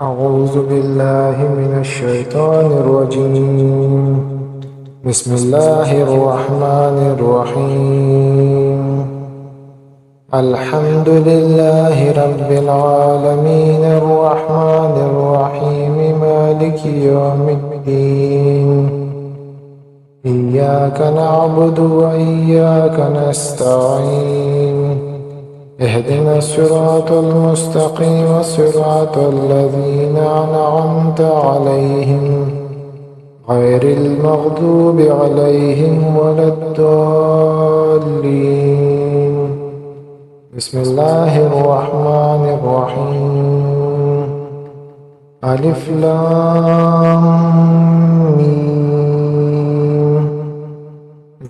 أعوذ بالله من الشيطان الرجيم. بسم الله الرحمن الرحيم. الحمد لله رب العالمين الرحمن الرحيم مالك يوم الدين. إياك نعبد وإياك نستعين. اهدنا الصراط المستقيم صراط الذين أنعمت عليهم غير المغضوب عليهم ولا الضالين. بسم الله الرحمن الرحيم. ألف لام ميم.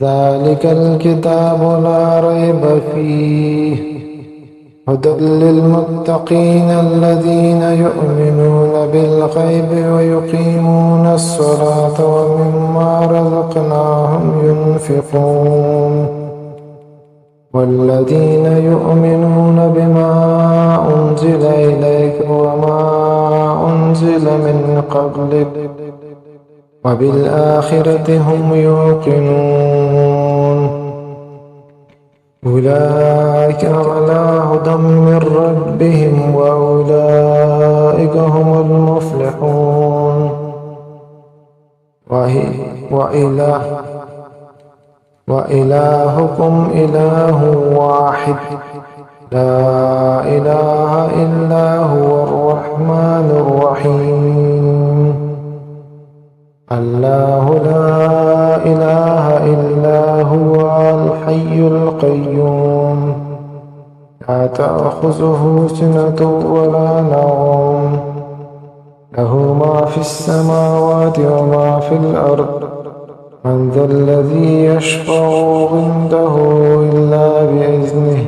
ذلك الكتاب لا ريب فيه هدى للمتقين الذين يؤمنون بالغيب ويقيمون الصلاة ومما رزقناهم ينفقون والذين يؤمنون بما أنزل إليك وما أنزل من قبلك وبالآخرة هم يوقنون. أولئك على هدى من ربهم وأولئك هم المفلحون. وإلهكم إله واحد لا إله إلا هو الرحمن الرحيم. الله لا إله إلا هو الحي القيوم لا تأخذه سنة ولا نوم له ما في السماوات وما في الأرض من ذا الذي يشفع عنده إلا بإذنه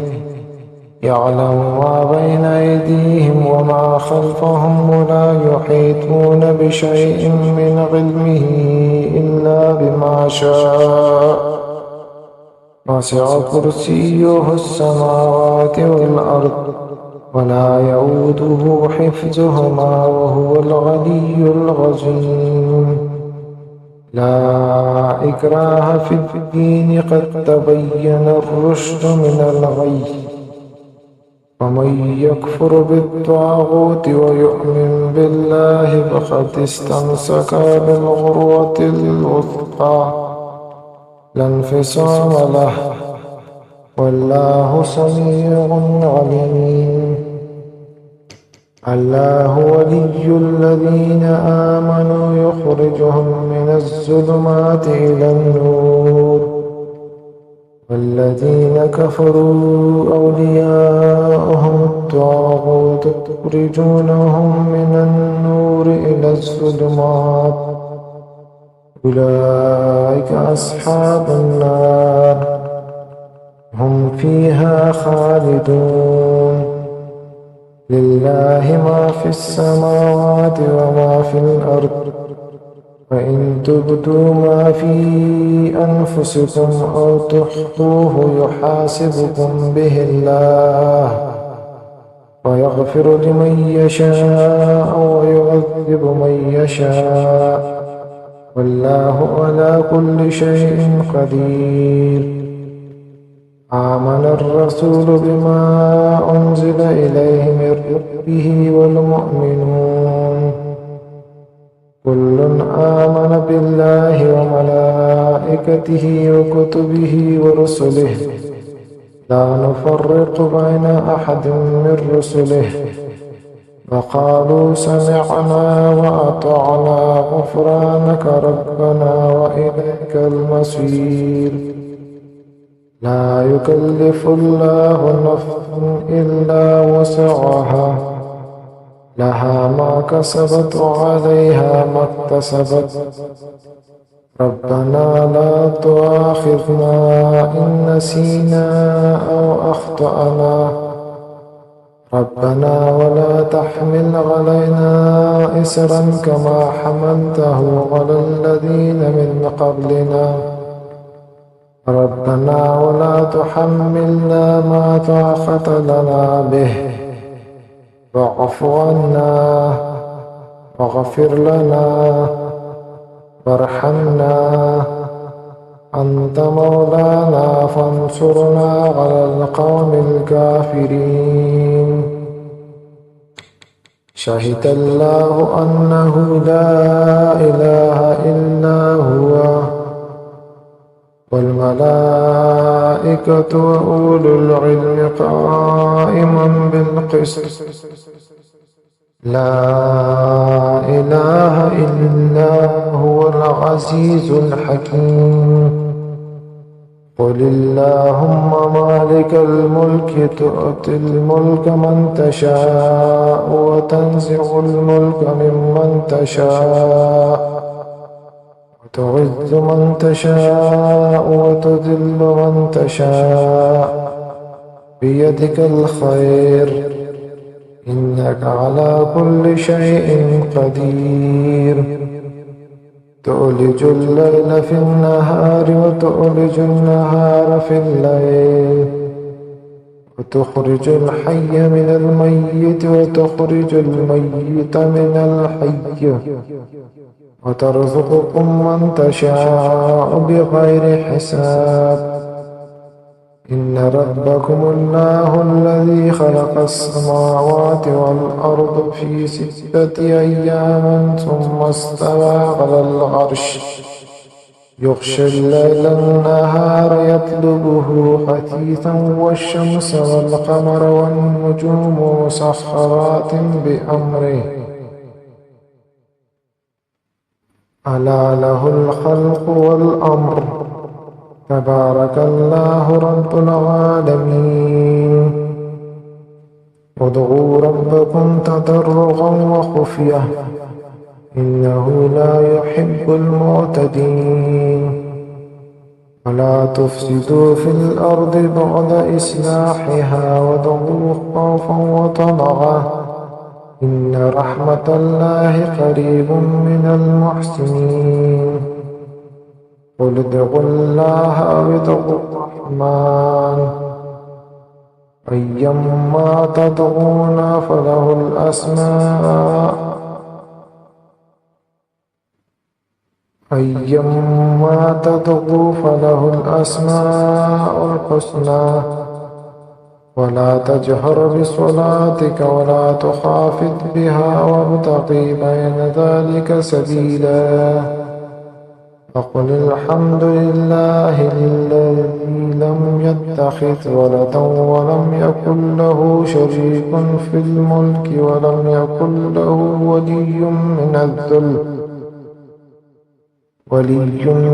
يعلم ما بين أيديهم وما خلفهم ولا يحيطون بشيء من علمه إلا بما شاء وسع كرسيه السماوات والأرض ولا يئوده حفظهما وهو العلي العظيم. لا إكراه في الدين قد تبين الرشد من الغي ومن يكفر بالطاغوت ويؤمن بالله فقد استمسك بالعروة الوثقى لا انفصام له والله سميع عليم. الله ولي الذين آمنوا يخرجهم من الظلمات إلى النور والذين كفروا أولياؤهم الطاغوت يخرجونهم من النور إلى الظلمات أولئك أصحاب النار هم فيها خالدون. لله ما في السماوات وما في الأرض وإن تبدوا ما في أنفسكم أو تخفوه يحاسبكم به الله ويغفر لمن يشاء ويعذب من يشاء والله على كل شيء قدير. آمن الرسول بما أنزل إليه من ربه والمؤمنون كل آمن بالله وملائكته وكتبه ورسله لا نفرق بين أحد من رسله وقالوا سمعنا وأطعنا غفرانك ربنا وإليك المصير. لا يكلف الله نفسا إلا وسعها لها ما كسبت وعليها ما اكتسبت ربنا لا تؤاخذنا إن نسينا أو أخطأنا ربنا ولا تحمل علينا إصرا كما حملته على الذين من قبلنا ربنا ولا تحملنا ما طاقة لنا به واعف عنا فاغفر لنا وارحمنا أنت مولانا فانصرنا على القوم الكافرين. شهد الله أنه لا إله إلا هو والملائكة وأولو العلم قائما بالقسط لا إله إلا هو العزيز الحكيم. قل اللهم مالك الملك تؤتي الملك من تشاء وتنزع الملك ممن تشاء وتعز من تشاء وتذل من تشاء بيدك الخير إنك على كل شيء قدير. تؤلج الليل في النهار وتؤلج النهار في الليل وتخرج الحي من الميت وتخرج الميت من الحي وترزقكم من تشاء بغير حساب. إن ربكم الله الذي خلق السماوات والأرض في 6 أيام ثم استوى على العرش يغشي الليل النهار يطلبه حثيثا والشمس والقمر والنجوم مسخرات بأمره ألا له الخلق والأمر تبارك الله رب العالمين. ادعوا ربكم تضرعا وخفية إنه لا يحب المعتدين. ولا تفسدوا في الأرض بعد إصلاحها وادعوه خوفا وطمعا إن رحمة الله قريب من المحسنين. قل ادعوا الله أو ادعوا الرحمن أيما تدعون فله الأسماء الحسنى. ولا تجهر بصلاتك ولا تخافت بها وابتغ بين ذلك سبيلا. فقل الحمد لله الذي لم يتخذ ولدا ولم يكن له شريك في الملك ولم يكن له ولي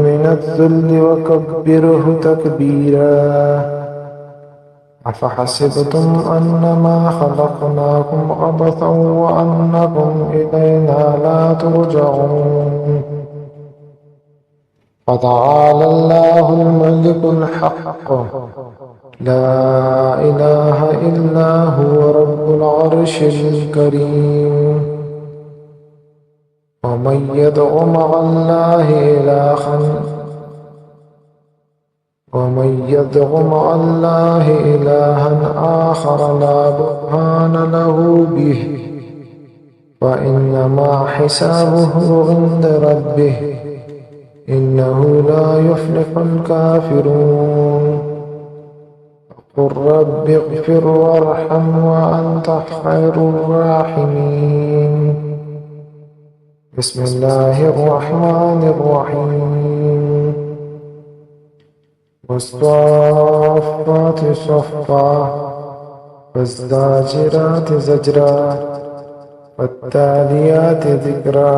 من الذل وكبره تكبيرا. أفحسبتم أنما خلقناكم عبثا وأنكم إلينا لا ترجعون. فتعالى الله الملك الحق لا إله إلا هو رب العرش الكريم. ومن يدع مع الله إلها آخر لا برهان له به فإنما حسابه عند ربه إنه لا يفلح الكافرون. قل رب اغفر وارحم وأنت خير الراحمين. بسم الله الرحمن الرحيم. والصافات صفا والزاجرات زجرا والتاليات ذكرا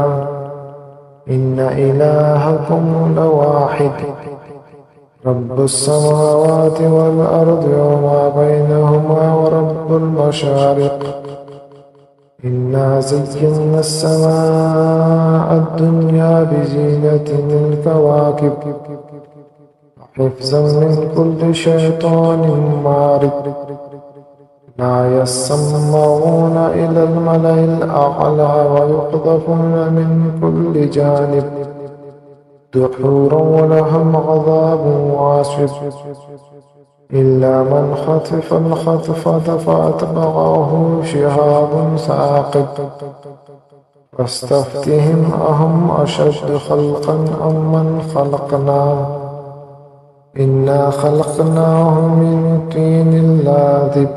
إن إلهكم لواحد رب السماوات والأرض وما بينهما ورب المشارق. إنا زينا السماء الدنيا بزينة الكواكب حفظا من كل شيطان مارد. لا يسمعون إلى الملأ الأعلى ويقذفون من كل جانب دحورا ولهم عذاب واصب. إلا من خطف الخطفة فأتبعه شهاب ثاقب فاستفتهم أهم أشد خلقا أم من خلقنا إنا خلقناهم من طين لازب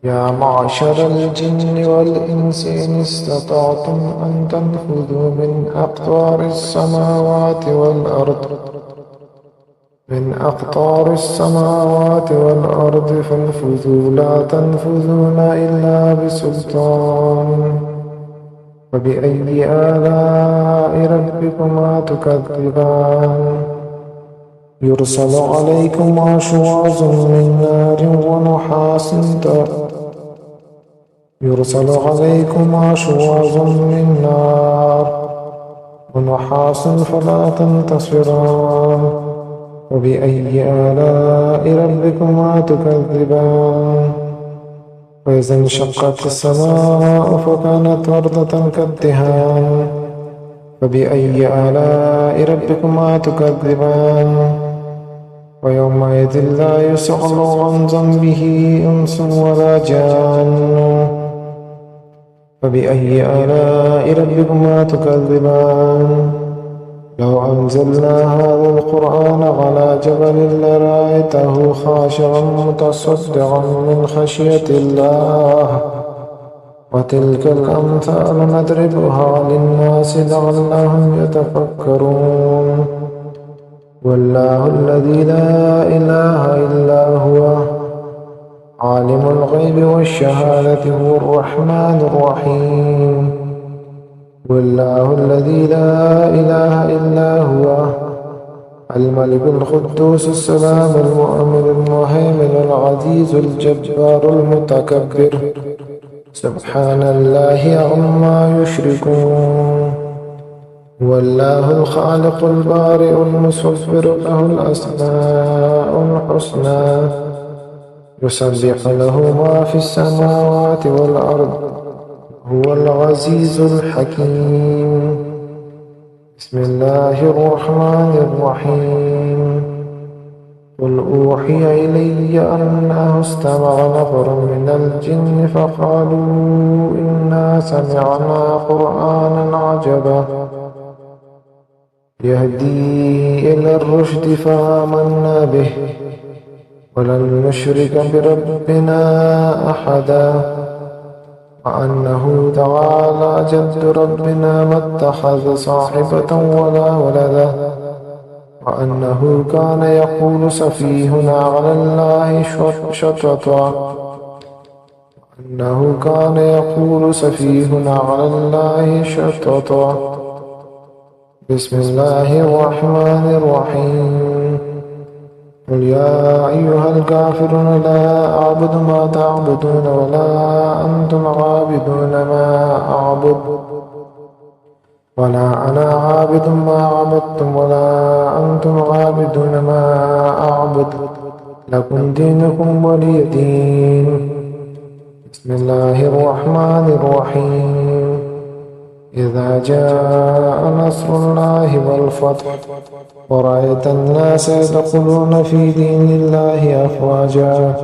يا معشر الجن والإنس إن استطعتم أن تنفذوا من أقطار السماوات والأرض فانفذوا لا تنفذون إلا بسلطان فبأي آلاء ربكما تكذبان يرسل عليكما شواظ من نار ونحاس فلا تنتصران وبأي آلاء ربكما تكذبان وإذا انشقت السماء فكانت وردة كالدهان فبأي آلاء ربكما تكذبان ويومئذ لا يسأل عن ذنبه إنس ولا جان فبأي آلاء ربكما تكذبان لو أنزلنا هذا القرآن على جبل لرأيته خاشعا متصدعا من خشية الله وتلك الأمثال نضربها للناس لعلهم يتفكرون والله الذي لا إله إلا هو عالم الغيب والشهادة هو الرحمن الرحيم والله الذي لا إله إلا هو الملك القدوس السلام المؤمن المهيمن العزيز الجبار المتكبر سبحان الله عما يشركون والله الخالق البارئ المصور له الأسماء الحسنى يسبح له ما في السماوات والأرض هو العزيز الحكيم بسم الله الرحمن الرحيم قل أوحي إلي أنه استمع نفر من الجن فقالوا إنا سمعنا قرآنا عجبا يهدي إلى الرشد فآمنا به ولن نشرك بربنا أحدا وأنه تعالى جد ربنا ما اتخذ صاحبة ولا ولدا وأنه كان يقول سفيهنا على الله شططا بسم الله الرحمن الرحيم قل يا أيها الكافرون لا أعبد ما تعبدون ولا أنتم عابدون ما أعبد ولا أنا عابد ما عبدتم ولا أنتم عابدون ما أعبد لكم دينكم ولي دين بسم الله الرحمن الرحيم إذا جاء نصر الله والفتح ورأيت الناس يدخلون في دين الله أفواجا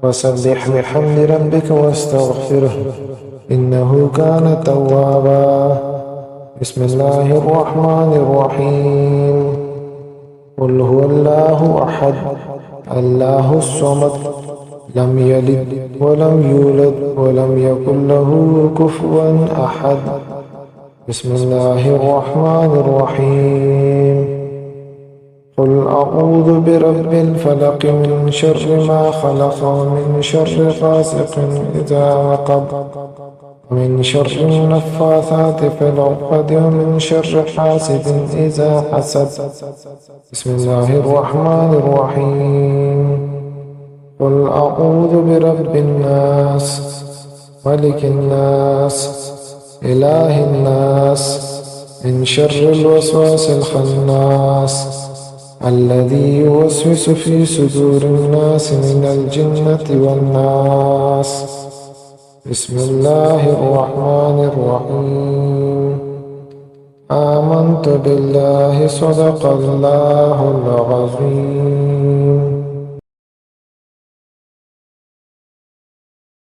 فسبح بحمد ربك واستغفره إنه كان توابا بسم الله الرحمن الرحيم قل هو الله أحد الله الصمد لم يلد ولم يولد ولم يكن له كفوا أحد بسم الله الرحمن الرحيم قل أعوذ برب الفلق من شر ما خلق ومن شر غاسق إذا وقب ومن شر النفاثات في العقد ومن شر حاسد إذا حسد بسم الله الرحمن الرحيم قل أعوذ برب الناس ملك الناس إله الناس من شر الوسواس الخناس الذي يوسوس في صدور الناس من الجنة والناس بسم الله الرحمن الرحيم آمنت بالله صدق الله العظيم.